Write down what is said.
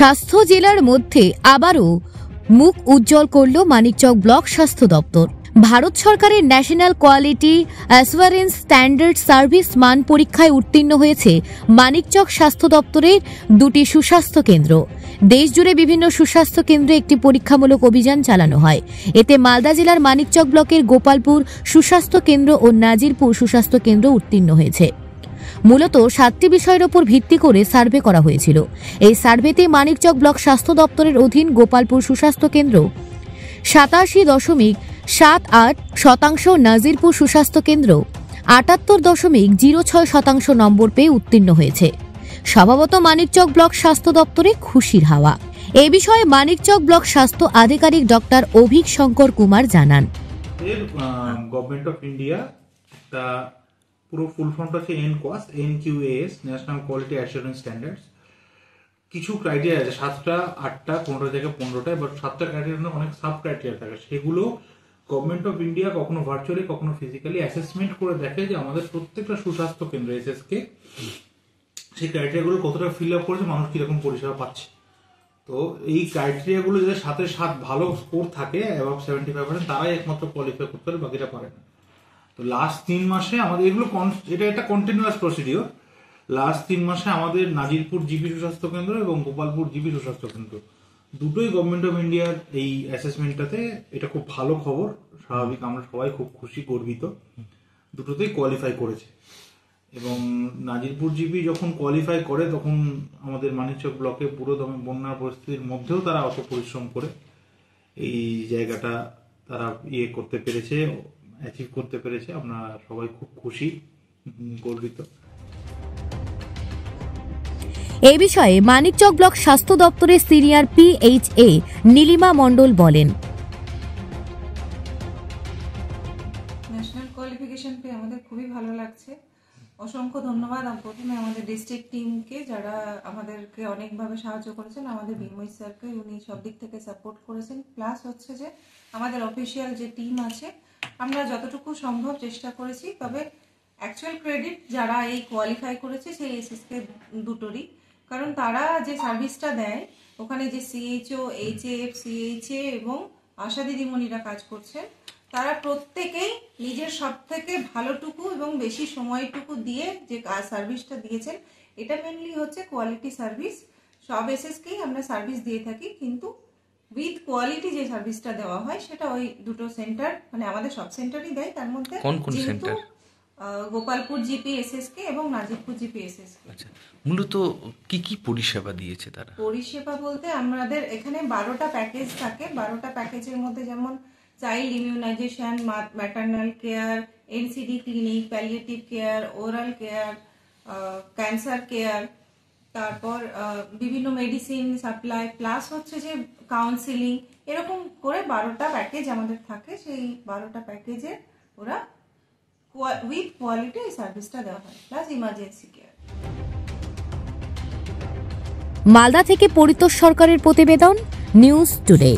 স্বাস্থ্য জেলার মধ্যে আবারও মুখ উজ্জ্বল করল মানিকচক ব্লক স্বাস্থ্য দপ্তর। ভারত সরকারের national quality assurance standard service মান পরীক্ষায় উত্তীর্ণ হয়েছে মানিকচক স্বাস্থ্য দপ্তরের দুটি সুস্বাস্থ্য কেন্দ্র। দেশজুড়ে বিভিন্ন সুস্বাস্থ্য কেন্দ্রে একটি পরীক্ষামূলক অভিযান চালানো হয়। এতে মালদা জেলার মানিকচক ব্লকের গোপালপুর সুস্বাস্থ্য কেন্দ্র ও নাজিরপুর সুস্বাস্থ্য কেন্দ্র উত্তীর্ণ হয়েছে। মূলত ৭টি বিষয়ের উপর ভিত্তি করে সার্ভে করা হয়েছিল। এই সার্ভেতে মানিকচক ব্লক স্বাস্থ্য দপ্তরের অধীন গোপালপুর সুস্বাস্থ্য কেন্দ্র 87.78%, নাজিরপুর সুস্বাস্থ্য কেন্দ্র 78.06% নম্বর পেয়ে উত্তীর্ণ হয়েছে। স্বভাবত মানিকচক ব্লক স্বাস্থ্য দপ্তরে খুশির হাওয়া। এ বিষয়ে মানিকচক ব্লক স্বাস্থ্য আধিকারিক ডক্টর অভিক শঙ্কর কুমার জানান, গভর্নমেন্ট অফ ইন্ডিয়া একটা পুরো ফুল ফর্মটা হচ্ছে NQAS national quality assurance standards. কিছু ক্রাইটেরিয়া আছে, 7টা 8টা 15 থেকে 15টা, বাট 7টা ক্রাইটেরিয়া অনেক সাব ক্রাইটেরিয়া থাকে। সেগুলো গভর্নমেন্ট অফ ইন্ডিয়া কখনো ভার্চুয়ালি কখনো ফিজিক্যালি অ্যাসেসমেন্ট করে দেখে যে আমাদের প্রত্যেকটা সুস্বাস্থ্য কেন্দ্র SSK সেই ক্রাইটেরিয়াগুলো কতটা ফিল আপ করেছে, মানুষ কিরকম পরিষেবা পাচ্ছে। তো এই ক্রাইটেরিয়াগুলো যদি 7-এর ভালো স্কোর থাকে অ্যাবাভ 75%, তারাই একমাত্র কোয়ালিফাই করতে পারে, বাকিটা পারে না। তো লাস্ট 3 মাসে আমাদের এগুলো এটা একটা কন্টিনিউয়াস প্রসিডিওর। লাস্ট 3 মাসে আমাদের নাজিরপুর জিপি সুস্বাস্থ্য কেন্দ্র এবং গোপালপুর জিপি সুস্বাস্থ্য কেন্দ্র দুটোই গভর্নমেন্ট অফ ইন্ডিয়ার এই অ্যাসেসমেন্টটাতে, এটা খুব ভালো খবর। স্বাভাবিক, আমরা সবাই খুব খুশি, গর্বিত, দুটোতেই কোয়ালিফাই করেছে। এবং নাজিরপুর জিপি যখন কোয়ালিফাই করে তখন আমাদের মানিকচক ব্লকে পুরো বন্যার পরিস্থিতির মধ্যেও তারা অত পরিশ্রম করে এই জায়গাটা তারা করতে পেরেছে, অ্যাচিভ করতে পেরেছে। আমরা সবাই খুব খুশি, গর্বিত। এই বিষয়ে মানিকচক ব্লক স্বাস্থ্য দপ্তরের সিনিয়র PHA নীলিমা মণ্ডল বলেন, ন্যাশনাল কোয়ালিফিকেশন পেয়ে আমাদের খুবই ভালো লাগছে। অসংখ্য ধন্যবাদ প্রথমে আমাদের ডিস্ট্রিক্ট টিমকে, যারা আমাদেরকে অনেকভাবে সাহায্য করেছেন, আমাদের বিময় স্যারকে, উনি সব দিক থেকে সাপোর্ট করেছেন। প্লাস হচ্ছে যে আমাদের অফিসিয়াল যে টিম আছে, আমরা যতটুকু সম্ভব চেষ্টা করেছি। তবে অ্যাকচুয়াল ক্রেডিট যারা এই কোয়ালিফাই করেছে সেই SSK দুটোরই, কারণ তারা যে সার্ভিসটা দেয় ওখানে যে CHO, HAF, CHA এবং আশা দিদিমণিরা কাজ করছেন, তারা প্রত্যেকেই নিজের সব থেকে ভালোটুকু এবং বেশি সময়টুকু দিয়ে যে সার্ভিসটা দিয়েছেন, এটা মেনলি হচ্ছে কোয়ালিটি সার্ভিস। সব SSKই আমরা সার্ভিস দিয়ে থাকি, কিন্তু উইথ কোয়ালিটি যে সার্ভিসটা দেওয়া হয় সেটা ওই দুটো সেন্টার, মানে আমাদের সব সেন্টারই দেয়। তার মধ্যে যেহেতু গোপালপুর জিপি SSK এবং নাজিরপুর জিপি SSK। আচ্ছা, মূলত কি কি পরিষেবা দিয়েছে তারা? পরিষেবা বলতে আমাদের এখানে 12টা প্যাকেজ থাকে। 12টা প্যাকেজের মধ্যে যেমন child immunisation, maternal care, NCD clinic, palliative care, oral care, cancer care, তারপর বিভিন্ন মেডিসিন সাপ্লাই, প্লাস হচ্ছে যে কাউন্সিলিং, এরকম করে 12টা প্যাকেজ আমাদের থাকে। সেই 12টা প্যাকেজে ওরা উইথ কোয়ালিটি এই সার্ভিসটা দেওয়া হয়, প্লাস ইমার্জেন্সি কেয়ার। মালদা থেকে পরিতোষ সরকারের প্রতিবেদন, নিউজ টুডে।